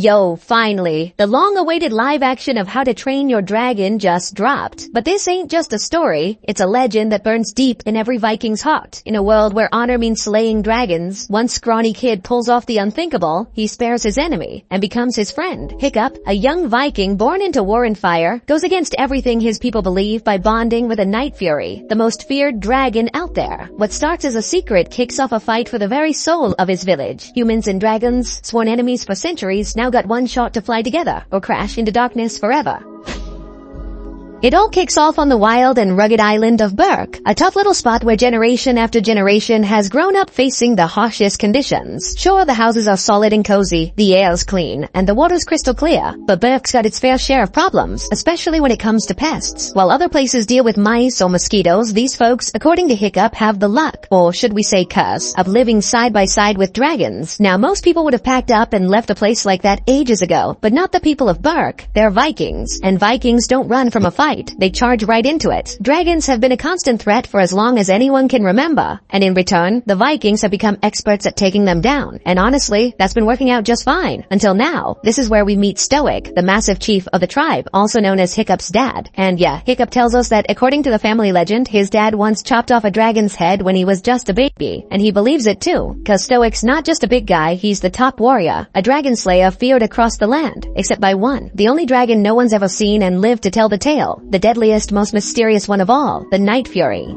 Yo, finally, the long-awaited live action of How to Train Your Dragon just dropped. But this ain't just a story, it's a legend that burns deep in every Viking's heart. In a world where honor means slaying dragons, one scrawny kid pulls off the unthinkable, he spares his enemy, and becomes his friend. Hiccup, a young Viking born into war and fire, goes against everything his people believe by bonding with a Night Fury, the most feared dragon out there. What starts as a secret kicks off a fight for the very soul of his village. Humans and dragons, sworn enemies for centuries, now got one shot to fly together or crash into darkness forever. It all kicks off on the wild and rugged island of Berk, a tough little spot where generation after generation has grown up facing the harshest conditions. Sure, the houses are solid and cozy, the air's clean, and the water's crystal clear, but Berk's got its fair share of problems, especially when it comes to pests. While other places deal with mice or mosquitoes, these folks, according to Hiccup, have the luck, or should we say curse, of living side by side with dragons. Now, most people would have packed up and left a place like that ages ago, but not the people of Berk. They're Vikings, and Vikings don't run from a fight. They charge right into it. Dragons have been a constant threat for as long as anyone can remember, and in return, the Vikings have become experts at taking them down. And honestly, that's been working out just fine. Until now. This is where we meet Stoic, the massive chief of the tribe, also known as Hiccup's dad. And yeah, Hiccup tells us that according to the family legend, his dad once chopped off a dragon's head when he was just a baby. And he believes it too, cause Stoic's not just a big guy, he's the top warrior, a dragon slayer feared across the land, except by one, the only dragon no one's ever seen and lived to tell the tale. The deadliest, most mysterious one of all, the Night Fury.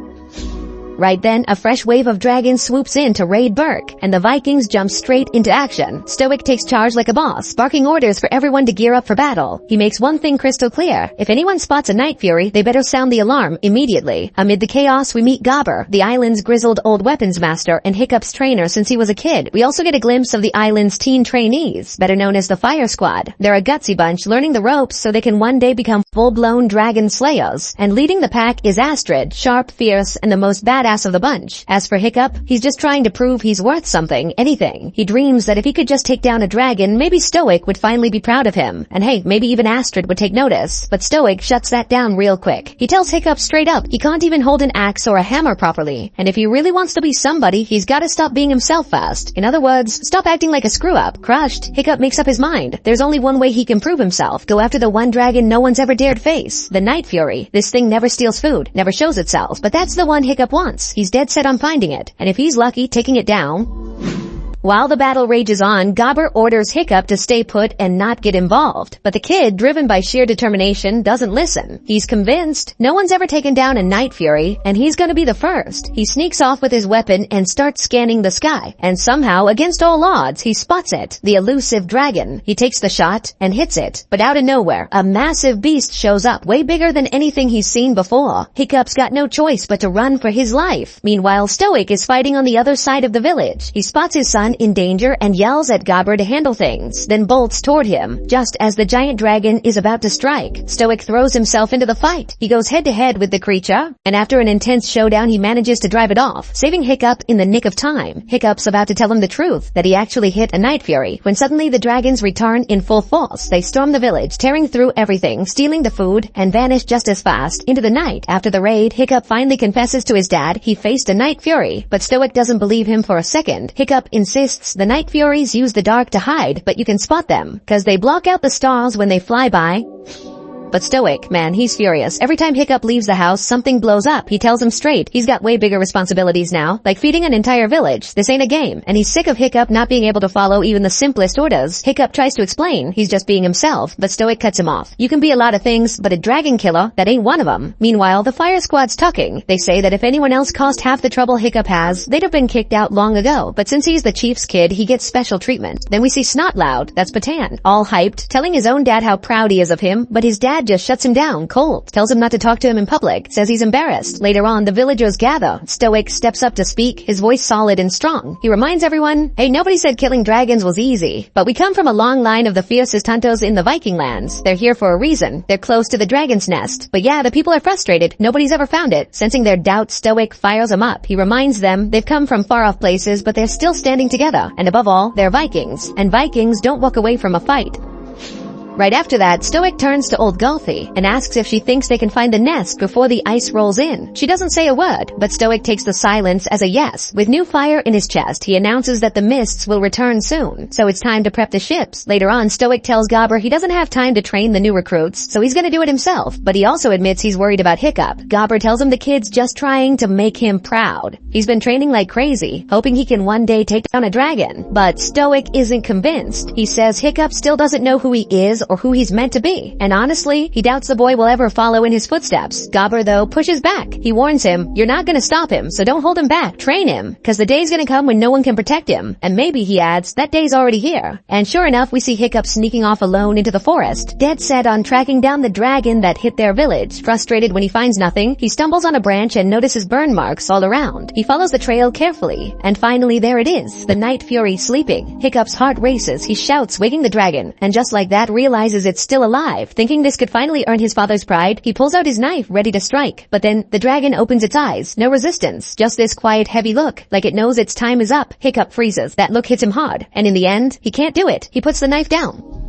Right then, a fresh wave of dragons swoops in to raid Berk, and the Vikings jump straight into action. Stoic takes charge like a boss, barking orders for everyone to gear up for battle. He makes one thing crystal clear. If anyone spots a Night Fury, they better sound the alarm immediately. Amid the chaos, we meet Gobber, the island's grizzled old weapons master and Hiccup's trainer since he was a kid. We also get a glimpse of the island's teen trainees, better known as the Fire Squad. They're a gutsy bunch learning the ropes so they can one day become full-blown dragon slayers. And leading the pack is Astrid, sharp, fierce, and the most badass of the bunch. As for Hiccup, he's just trying to prove he's worth something, anything. He dreams that if he could just take down a dragon, maybe Stoic would finally be proud of him. And hey, maybe even Astrid would take notice. But Stoic shuts that down real quick. He tells Hiccup straight up he can't even hold an axe or a hammer properly. And if he really wants to be somebody, he's gotta stop being himself fast. In other words, stop acting like a screw-up. Crushed, Hiccup makes up his mind. There's only one way he can prove himself. Go after the one dragon no one's ever dared face. The Night Fury. This thing never steals food, never shows itself. But that's the one Hiccup wants. He's dead set on finding it, and if he's lucky, taking it down. While the battle rages on, Gobber orders Hiccup to stay put and not get involved. But the kid, driven by sheer determination, doesn't listen. He's convinced no one's ever taken down a Night Fury, and he's gonna be the first. He sneaks off with his weapon and starts scanning the sky. And somehow, against all odds, he spots it. The elusive dragon. He takes the shot and hits it. But out of nowhere, a massive beast shows up, way bigger than anything he's seen before. Hiccup's got no choice but to run for his life. Meanwhile, Stoic is fighting on the other side of the village. He spots his son in danger and yells at Gobber to handle things, then bolts toward him. Just as the giant dragon is about to strike, Stoic throws himself into the fight. He goes head to head with the creature, and after an intense showdown he manages to drive it off, saving Hiccup in the nick of time. Hiccup's about to tell him the truth, that he actually hit a Night Fury, when suddenly the dragons return in full force. They storm the village, tearing through everything, stealing the food, and vanish just as fast into the night. After the raid, Hiccup finally confesses to his dad he faced a Night Fury, but Stoic doesn't believe him for a second. Hiccup insists the Night Furies use the dark to hide, but you can spot them, cause they block out the stars when they fly by. But Stoic, man, he's furious. Every time Hiccup leaves the house, something blows up. He tells him straight. He's got way bigger responsibilities now, like feeding an entire village. This ain't a game. And he's sick of Hiccup not being able to follow even the simplest orders. Hiccup tries to explain. He's just being himself, but Stoic cuts him off. You can be a lot of things, but a dragon killer, that ain't one of them. Meanwhile, the Fire Squad's talking. They say that if anyone else caused half the trouble Hiccup has, they'd have been kicked out long ago. But since he's the chief's kid, he gets special treatment. Then we see Snotloud, that's Patan, all hyped, telling his own dad how proud he is of him, but his dad just shuts him down cold, tells him not to talk to him in public, says he's embarrassed. Later on, the villagers gather. Stoic steps up to speak, his voice solid and strong. He reminds everyone, hey, nobody said killing dragons was easy, but we come from a long line of the fiercest hunters in the Viking lands. They're here for a reason. They're close to the dragon's nest. But yeah, the people are frustrated. Nobody's ever found it. Sensing their doubt, Stoic fires them up. He reminds them they've come from far off places, but they're still standing together. And above all, they're Vikings. And Vikings don't walk away from a fight. Right after that, Stoic turns to old Gulthy and asks if she thinks they can find the nest before the ice rolls in. She doesn't say a word, but Stoic takes the silence as a yes. With new fire in his chest, he announces that the mists will return soon, so it's time to prep the ships. Later on, Stoic tells Gobber he doesn't have time to train the new recruits, so he's gonna do it himself, but he also admits he's worried about Hiccup. Gobber tells him the kid's just trying to make him proud. He's been training like crazy, hoping he can one day take down a dragon, but Stoic isn't convinced. He says Hiccup still doesn't know who he is or who he's meant to be, and honestly, he doubts the boy will ever follow in his footsteps. Gobber, though, pushes back. He warns him, you're not gonna stop him, so don't hold him back. Train him, cause the day's gonna come when no one can protect him. And maybe, he adds, that day's already here. And sure enough, we see Hiccup sneaking off alone into the forest, dead set on tracking down the dragon that hit their village. Frustrated when he finds nothing, he stumbles on a branch and notices burn marks all around. He follows the trail carefully, and finally there it is, the Night Fury sleeping. Hiccup's heart races. He shouts, waking the dragon, and just like that realizes it's still alive. Thinking this could finally earn his father's pride, he pulls out his knife, ready to strike. But then, the dragon opens its eyes. No resistance, just this quiet, heavy look, like it knows its time is up. Hiccup freezes. That look hits him hard, and in the end, he can't do it. He puts the knife down.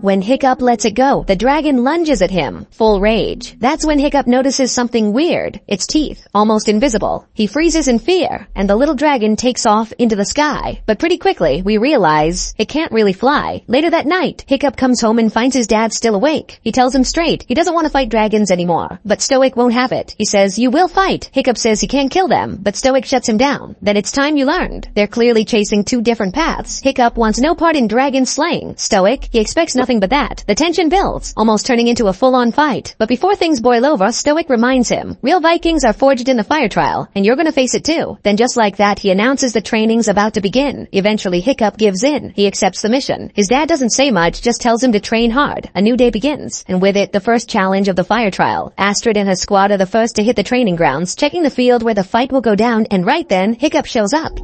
When Hiccup lets it go, the dragon lunges at him, full rage. That's when Hiccup notices something weird. Its teeth, almost invisible. He freezes in fear, and the little dragon takes off into the sky. But pretty quickly, we realize it can't really fly. Later that night, Hiccup comes home and finds his dad still awake. He tells him straight, he doesn't want to fight dragons anymore. But Stoic won't have it. He says, you will fight. Hiccup says he can't kill them, but Stoic shuts him down. Then it's time you learned. They're clearly chasing two different paths. Hiccup wants no part in dragon slaying. Stoic, he expects nothing but that. The tension builds, almost turning into a full-on fight. But before things boil over, Stoic reminds him, real Vikings are forged in the fire trial, and you're gonna face it too. Then just like that, he announces the training's about to begin. Eventually, Hiccup gives in. He accepts the mission. His dad doesn't say much, just tells him to train hard. A new day begins, and with it, the first challenge of the fire trial. Astrid and her squad are the first to hit the training grounds, checking the field where the fight will go down, and right then, Hiccup shows up.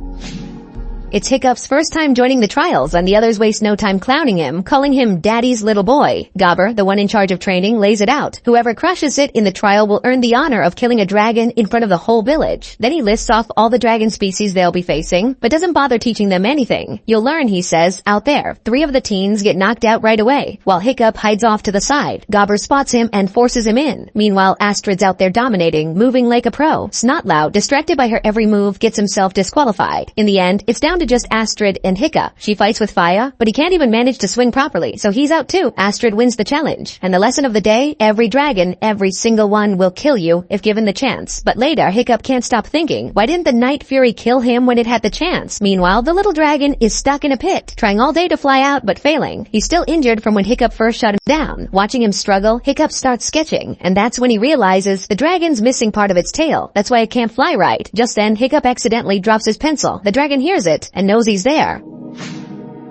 It's Hiccup's first time joining the trials, and the others waste no time clowning him, calling him Daddy's little boy. Gobber, the one in charge of training, lays it out. Whoever crushes it in the trial will earn the honor of killing a dragon in front of the whole village. Then he lists off all the dragon species they'll be facing, but doesn't bother teaching them anything. You'll learn, he says, out there. 3 of the teens get knocked out right away, while Hiccup hides off to the side. Gobber spots him and forces him in. Meanwhile, Astrid's out there dominating, moving like a pro. Snotlout, distracted by her every move, gets himself disqualified. In the end, it's down to just Astrid and Hiccup. She fights with fire, but he can't even manage to swing properly, so he's out too. Astrid wins the challenge. And the lesson of the day, every dragon, every single one, will kill you if given the chance. But later, Hiccup can't stop thinking, why didn't the Night Fury kill him when it had the chance? Meanwhile, the little dragon is stuck in a pit, trying all day to fly out, but failing. He's still injured from when Hiccup first shot him down. Watching him struggle, Hiccup starts sketching, and that's when he realizes the dragon's missing part of its tail. That's why it can't fly right. Just then, Hiccup accidentally drops his pencil. The dragon hears it, and knows he's there.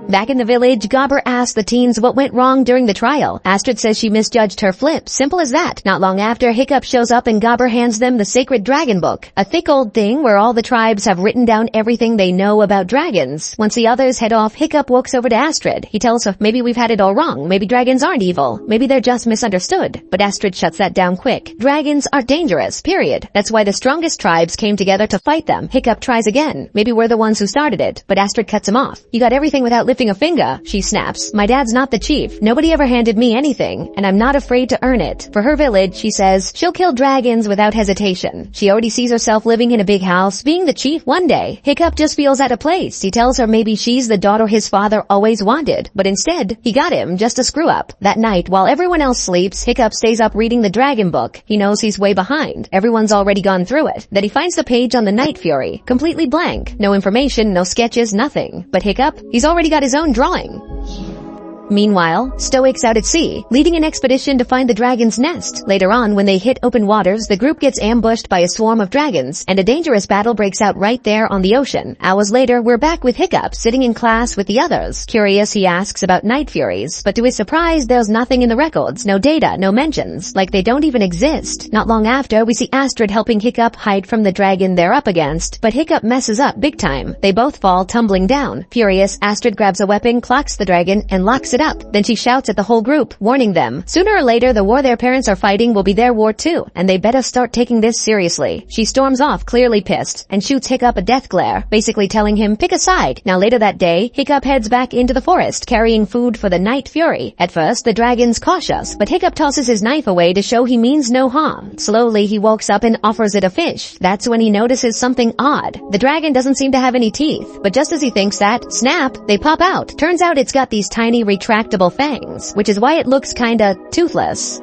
Back in the village, Gobber asks the teens what went wrong during the trial. Astrid says she misjudged her flip. Simple as that. Not long after, Hiccup shows up and Gobber hands them the sacred dragon book, a thick old thing where all the tribes have written down everything they know about dragons. Once the others head off, Hiccup walks over to Astrid. He tells her, maybe we've had it all wrong. Maybe dragons aren't evil. Maybe they're just misunderstood. But Astrid shuts that down quick. Dragons are dangerous, period. That's why the strongest tribes came together to fight them. Hiccup tries again. Maybe we're the ones who started it. But Astrid cuts him off. You got everything without lifting a finger, she snaps. My dad's not the chief. Nobody ever handed me anything, and I'm not afraid to earn it. For her village, she says, she'll kill dragons without hesitation. She already sees herself living in a big house, being the chief one day. Hiccup just feels out of place. He tells her maybe she's the daughter his father always wanted, but instead, he got him just a screw up. That night, while everyone else sleeps, Hiccup stays up reading the dragon book. He knows he's way behind. Everyone's already gone through it. Then he finds the page on the Night Fury, completely blank. No information, no sketches, nothing. But Hiccup, he's already got his own drawing. Meanwhile, Stoic's out at sea, leading an expedition to find the dragon's nest. Later on, when they hit open waters, the group gets ambushed by a swarm of dragons, and a dangerous battle breaks out right there on the ocean. Hours later, we're back with Hiccup, sitting in class with the others. Curious, he asks about Night Furies, but to his surprise, there's nothing in the records, no data, no mentions, like they don't even exist. Not long after, we see Astrid helping Hiccup hide from the dragon they're up against, but Hiccup messes up big time. They both fall tumbling down. Furious, Astrid grabs a weapon, clocks the dragon, and locks it it up. Then she shouts at the whole group, warning them. Sooner or later, the war their parents are fighting will be their war too, and they better start taking this seriously. She storms off, clearly pissed, and shoots Hiccup a death glare, basically telling him, pick a side. Now later that day, Hiccup heads back into the forest, carrying food for the Night Fury. At first, the dragon's cautious, but Hiccup tosses his knife away to show he means no harm. Slowly, he walks up and offers it a fish. That's when he notices something odd. The dragon doesn't seem to have any teeth, but just as he thinks that, snap, they pop out. Turns out it's got these tiny retractable fangs, which is why it looks kinda toothless.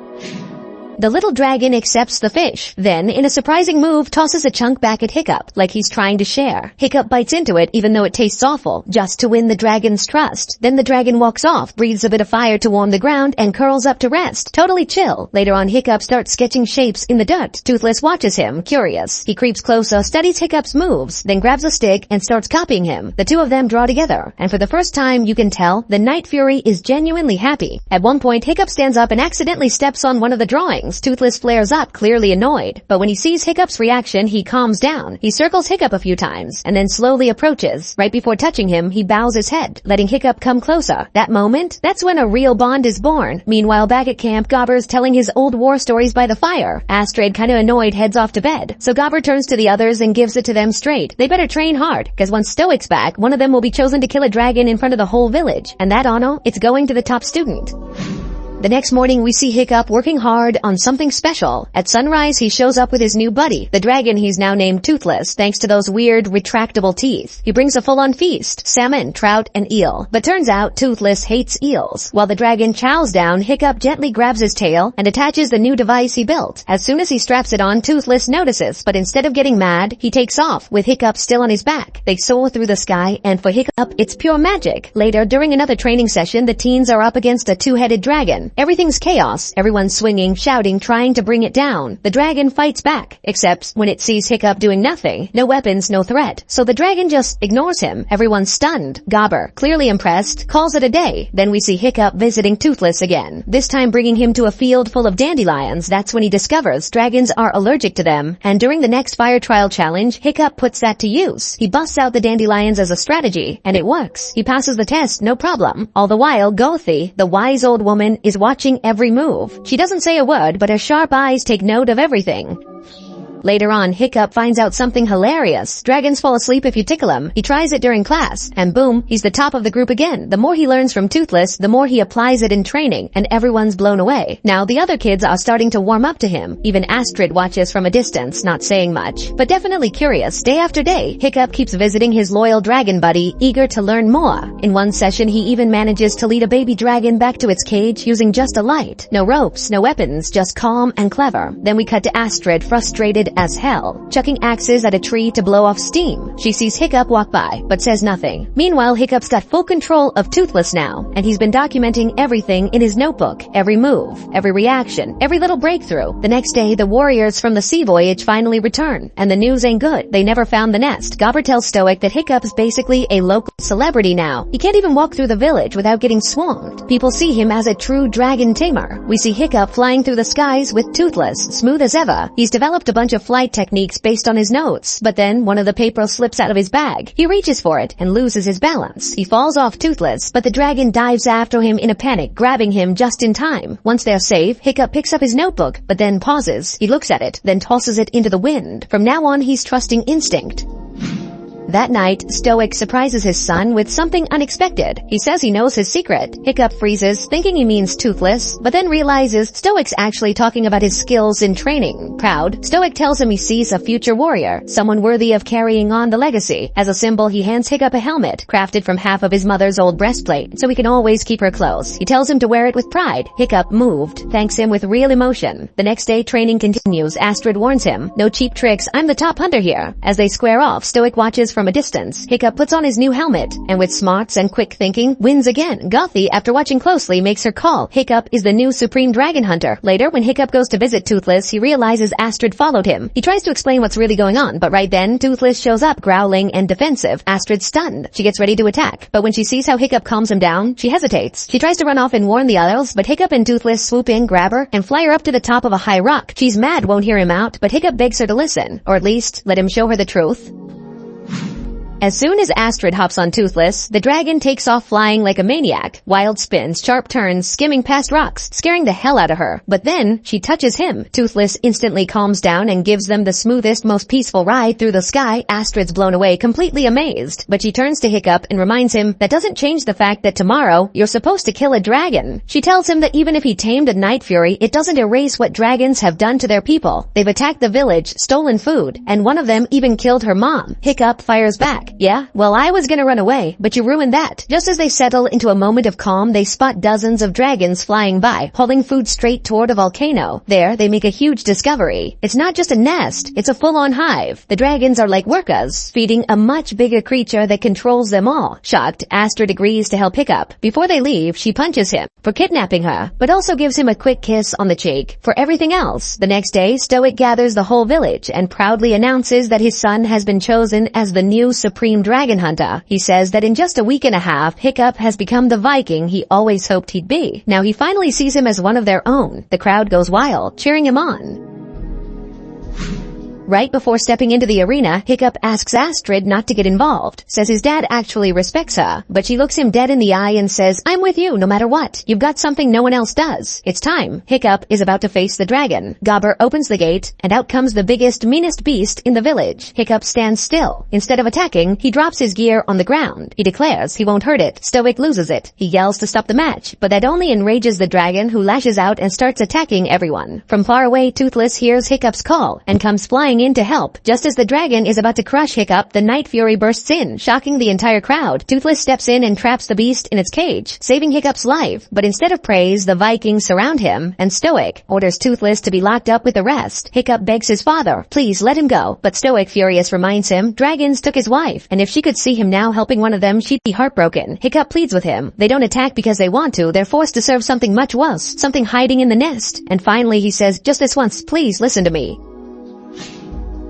The little dragon accepts the fish, then, in a surprising move, tosses a chunk back at Hiccup, like he's trying to share. Hiccup bites into it, even though it tastes awful, just to win the dragon's trust. Then the dragon walks off, breathes a bit of fire to warm the ground, and curls up to rest. Totally chill. Later on, Hiccup starts sketching shapes in the dirt. Toothless watches him, curious. He creeps closer, studies Hiccup's moves, then grabs a stick and starts copying him. The two of them draw together, and for the first time, you can tell, the Night Fury is genuinely happy. At one point, Hiccup stands up and accidentally steps on one of the drawings. Toothless flares up, clearly annoyed. But when he sees Hiccup's reaction, he calms down. He circles Hiccup a few times, and then slowly approaches. Right before touching him, he bows his head, letting Hiccup come closer. That moment, that's when a real bond is born. Meanwhile, back at camp, Gobber's telling his old war stories by the fire. Astrid, kinda annoyed, heads off to bed. So Gobber turns to the others and gives it to them straight. They better train hard, cause once Stoic's back, one of them will be chosen to kill a dragon in front of the whole village. And that honor, it's going to the top student. The next morning, we see Hiccup working hard on something special. At sunrise, he shows up with his new buddy, the dragon he's now named Toothless, thanks to those weird, retractable teeth. He brings a full-on feast, salmon, trout, and eel. But turns out, Toothless hates eels. While the dragon chows down, Hiccup gently grabs his tail and attaches the new device he built. As soon as he straps it on, Toothless notices, but instead of getting mad, he takes off, with Hiccup still on his back. They soar through the sky, and for Hiccup, it's pure magic. Later, during another training session, the teens are up against a two-headed dragon. Everything's chaos. Everyone's swinging, shouting, trying to bring it down. The dragon fights back, except when it sees Hiccup doing nothing. No weapons, no threat. So the dragon just ignores him. Everyone's stunned. Gobber, clearly impressed, calls it a day. Then we see Hiccup visiting Toothless again, this time bringing him to a field full of dandelions. That's when he discovers dragons are allergic to them. And during the next fire trial challenge, Hiccup puts that to use. He busts out the dandelions as a strategy, and it works. He passes the test, no problem. All the while, Gothy, the wise old woman, is watching every move. She doesn't say a word, but her sharp eyes take note of everything. Later on, Hiccup finds out something hilarious. Dragons fall asleep if you tickle them. He tries it during class, and boom, he's the top of the group again. The more he learns from Toothless, the more he applies it in training, and everyone's blown away. Now, the other kids are starting to warm up to him. Even Astrid watches from a distance, not saying much, but definitely curious. Day after day, Hiccup keeps visiting his loyal dragon buddy, eager to learn more. In one session, he even manages to lead a baby dragon back to its cage using just a light. No ropes, no weapons, just calm and clever. Then we cut to Astrid, frustrated as hell, chucking axes at a tree to blow off steam. She sees Hiccup walk by, but says nothing. Meanwhile, Hiccup's got full control of Toothless now, and he's been documenting everything in his notebook. Every move, every reaction, every little breakthrough. The next day, the warriors from the sea voyage finally return, and the news ain't good. They never found the nest. Gobber tells Stoic that Hiccup's basically a local celebrity now. He can't even walk through the village without getting swarmed. People see him as a true dragon tamer. We see Hiccup flying through the skies with Toothless, smooth as ever. He's developed a bunch of flight techniques based on his notes, but then one of the papers slips out of his bag. He reaches for it and loses his balance. He falls off Toothless, but the dragon dives after him in a panic, grabbing him just in time. Once they're safe, Hiccup picks up his notebook, but then pauses. He looks at it, then tosses it into the wind. From now on, he's trusting instinct. That night, Stoic surprises his son with something unexpected. He says he knows his secret. Hiccup freezes, thinking he means Toothless, but then realizes Stoic's actually talking about his skills in training. Proud, Stoic tells him he sees a future warrior, someone worthy of carrying on the legacy. As a symbol, he hands Hiccup a helmet, crafted from half of his mother's old breastplate, so he can always keep her close. He tells him to wear it with pride. Hiccup, moved, thanks him with real emotion. The next day, training continues. Astrid warns him, no cheap tricks, I'm the top hunter here. As they square off, Stoic watches from a distance. Hiccup puts on his new helmet, and with smarts and quick thinking, wins again. Gothy, after watching closely, makes her call. Hiccup is the new supreme dragon hunter. Later, when Hiccup goes to visit Toothless, he realizes Astrid followed him. He tries to explain what's really going on, but right then, Toothless shows up, growling and defensive. Astrid's stunned. She gets ready to attack, but when she sees how Hiccup calms him down, she hesitates. She tries to run off and warn the others, but Hiccup and Toothless swoop in, grab her, and fly her up to the top of a high rock. She's mad, won't hear him out, but Hiccup begs her to listen, or at least, let him show her the truth. As soon as Astrid hops on Toothless, the dragon takes off flying like a maniac. Wild spins, sharp turns, skimming past rocks, scaring the hell out of her. But then, she touches him. Toothless instantly calms down and gives them the smoothest, most peaceful ride through the sky. Astrid's blown away, completely amazed. But she turns to Hiccup and reminds him that doesn't change the fact that tomorrow, you're supposed to kill a dragon. She tells him that even if he tamed a night fury, it doesn't erase what dragons have done to their people. They've attacked the village, stolen food, and one of them even killed her mom. Hiccup fires back. Yeah, well, I was gonna run away, but you ruined that. Just as they settle into a moment of calm, they spot dozens of dragons flying by, hauling food straight toward a volcano. There, they make a huge discovery. It's not just a nest, it's a full-on hive. The dragons are like workers, feeding a much bigger creature that controls them all. Shocked, Astrid agrees to help Hiccup. Before they leave, she punches him for kidnapping her, but also gives him a quick kiss on the cheek for everything else. The next day, Stoic gathers the whole village and proudly announces that his son has been chosen as the new Supreme Dragon Hunter. He says that in just a week and a half, Hiccup has become the Viking he always hoped he'd be. Now he finally sees him as one of their own. The crowd goes wild, cheering him on. Right before stepping into the arena, Hiccup asks Astrid not to get involved, says his dad actually respects her, but she looks him dead in the eye and says, I'm with you no matter what. You've got something no one else does. It's time. Hiccup is about to face the dragon. Gobber opens the gate, and out comes the biggest, meanest beast in the village. Hiccup stands still. Instead of attacking, he drops his gear on the ground. He declares he won't hurt it. Stoic loses it. He yells to stop the match, but that only enrages the dragon, who lashes out and starts attacking everyone. From far away, Toothless hears Hiccup's call and comes flying in to help. Just as the dragon is about to crush Hiccup, the Night Fury bursts in, shocking the entire crowd. Toothless steps in and traps the beast in its cage, saving Hiccup's life. But instead of praise, the Vikings surround him, and Stoic orders Toothless to be locked up with the rest. Hiccup begs his father, please let him go. But Stoic, furious, reminds him, dragons took his wife, and if she could see him now helping one of them, she'd be heartbroken. Hiccup pleads with him. They don't attack because they want to, they're forced to serve something much worse, something hiding in the nest. And finally he says, just this once, please listen to me.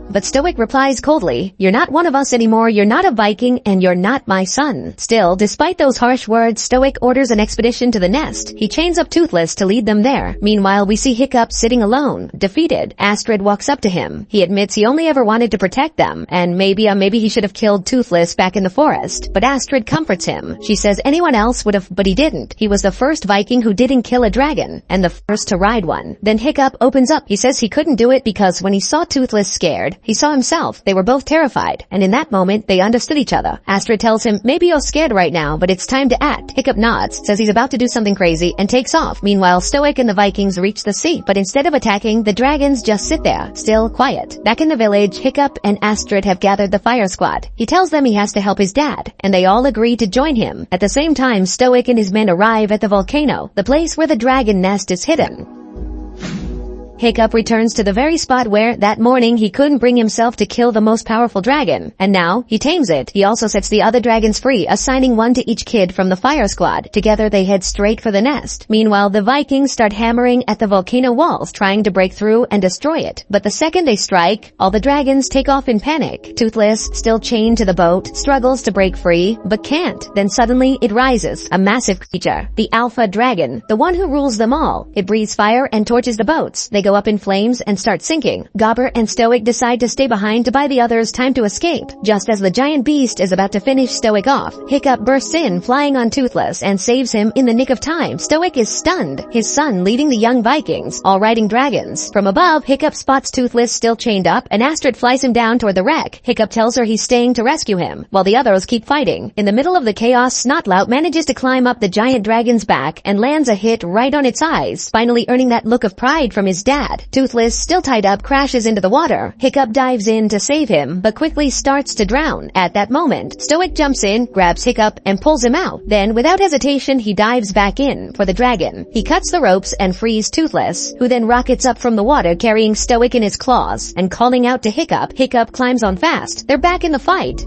But Stoic replies coldly, you're not one of us anymore, you're not a Viking, and you're not my son. Still, despite those harsh words, Stoic orders an expedition to the nest. He chains up Toothless to lead them there. Meanwhile, we see Hiccup sitting alone, defeated. Astrid walks up to him. He admits he only ever wanted to protect them, and maybe he should have killed Toothless back in the forest. But Astrid comforts him. She says anyone else would have, but he didn't. He was the first Viking who didn't kill a dragon, and the first to ride one. Then Hiccup opens up. He says he couldn't do it because when he saw Toothless scared, he saw himself. They were both terrified, and in that moment, they understood each other. Astrid tells him, maybe you're scared right now, but it's time to act. Hiccup nods, says he's about to do something crazy, and takes off. Meanwhile, Stoic and the Vikings reach the sea, but instead of attacking, the dragons just sit there, still quiet. Back in the village, Hiccup and Astrid have gathered the fire squad. He tells them he has to help his dad, and they all agree to join him. At the same time, Stoic and his men arrive at the volcano, the place where the dragon nest is hidden. Hiccup returns to the very spot where, that morning, he couldn't bring himself to kill the most powerful dragon. And now, he tames it. He also sets the other dragons free, assigning one to each kid from the fire squad. Together, they head straight for the nest. Meanwhile, the Vikings start hammering at the volcano walls, trying to break through and destroy it. But the second they strike, all the dragons take off in panic. Toothless, still chained to the boat, struggles to break free, but can't. Then suddenly, it rises. A massive creature. The Alpha Dragon. The one who rules them all. It breathes fire and torches the boats. They go up in flames and start sinking. Gobber and Stoic decide to stay behind to buy the others time to escape. Just as the giant beast is about to finish Stoic off, Hiccup bursts in, flying on Toothless, and saves him in the nick of time. Stoic is stunned, his son leading the young Vikings, all riding dragons. From above, Hiccup spots Toothless still chained up, and Astrid flies him down toward the wreck. Hiccup tells her he's staying to rescue him, while the others keep fighting. In the middle of the chaos, Snotlout manages to climb up the giant dragon's back and lands a hit right on its eyes, finally earning that look of pride from his dad. Toothless, still tied up, crashes into the water. Hiccup dives in to save him, but quickly starts to drown. At that moment, Stoic jumps in, grabs Hiccup, and pulls him out. Then, without hesitation, he dives back in for the dragon. He cuts the ropes and frees Toothless, who then rockets up from the water carrying Stoic in his claws, and calling out to Hiccup. Hiccup climbs on fast. They're back in the fight.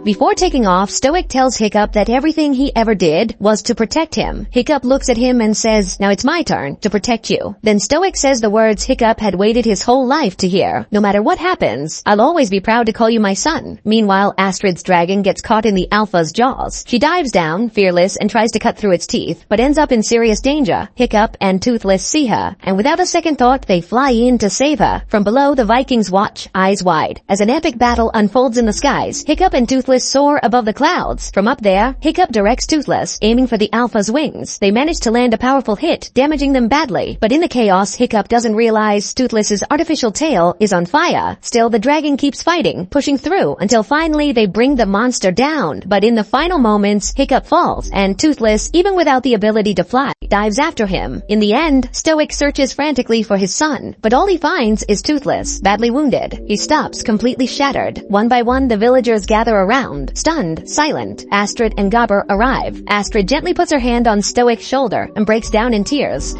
Before taking off, Stoic tells Hiccup that everything he ever did was to protect him. Hiccup looks at him and says, "Now it's my turn to protect you." Then Stoic says the words Hiccup had waited his whole life to hear. "No matter what happens, I'll always be proud to call you my son." Meanwhile, Astrid's dragon gets caught in the alpha's jaws. She dives down, fearless, and tries to cut through its teeth, but ends up in serious danger. Hiccup and Toothless see her, and without a second thought, they fly in to save her. From below, the Vikings watch, eyes wide. As an epic battle unfolds in the skies, Hiccup and Toothless soar above the clouds. From up there, Hiccup directs Toothless, aiming for the alpha's wings. They manage to land a powerful hit, damaging them badly. But in the chaos, Hiccup doesn't realize Toothless's artificial tail is on fire. Still, the dragon keeps fighting, pushing through, until finally they bring the monster down. But in the final moments, Hiccup falls, and Toothless, even without the ability to fly, dives after him. In the end, Stoic searches frantically for his son, but all he finds is Toothless, badly wounded. He stops, completely shattered. One by one, the villagers gather around, stunned, silent. Astrid and Gobber arrive. Astrid gently puts her hand on Stoic's shoulder and breaks down in tears.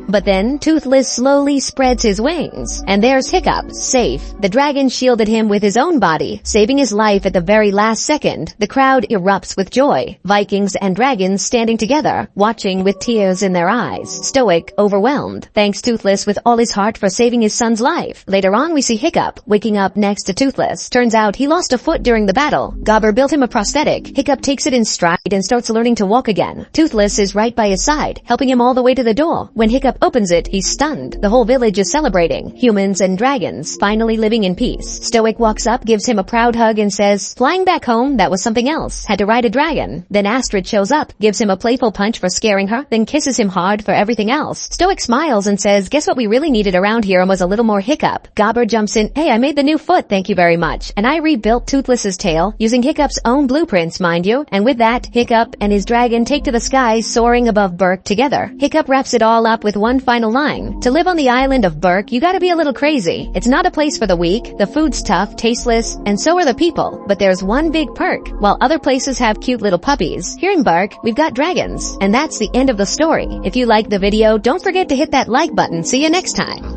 But then, Toothless slowly spreads his wings, and there's Hiccup, safe. The dragon shielded him with his own body, saving his life at the very last second. The crowd erupts with joy. Vikings and dragons standing together, watching with tears in their eyes. Stoic, overwhelmed, thanks Toothless with all his heart for saving his son's life. Later on, we see Hiccup, waking up next to Toothless. Turns out he lost a foot during the battle. Gobber built him a prosthetic. Hiccup takes it in stride and starts learning to walk again. Toothless is right by his side, helping him all the way to the door. When Hiccup opens it, he's stunned. The whole village is celebrating. Humans and dragons, finally living in peace. Stoic walks up, gives him a proud hug and says, "Flying back home, that was something else. Had to ride a dragon." Then Astrid shows up, gives him a playful punch for scaring her, then kisses him hard for everything else. Stoic smiles and says, "Guess what we really needed around here was a little more Hiccup." Gobber jumps in, "Hey, I made the new foot, thank you very much. And I rebuilt Toothless's tail, using Hiccup's own blueprints, mind you." And with that, Hiccup and his dragon take to the skies, soaring above Berk together. Hiccup wraps it all up with one final line. "To live on the island of Berk, you gotta be a little crazy. It's not a place for the weak. The food's tough, tasteless, and so are the people. But there's one big perk. While other places have cute little puppies, here in Berk, we've got dragons." And that's the end of the story. If you liked the video, don't forget to hit that like button. See you next time.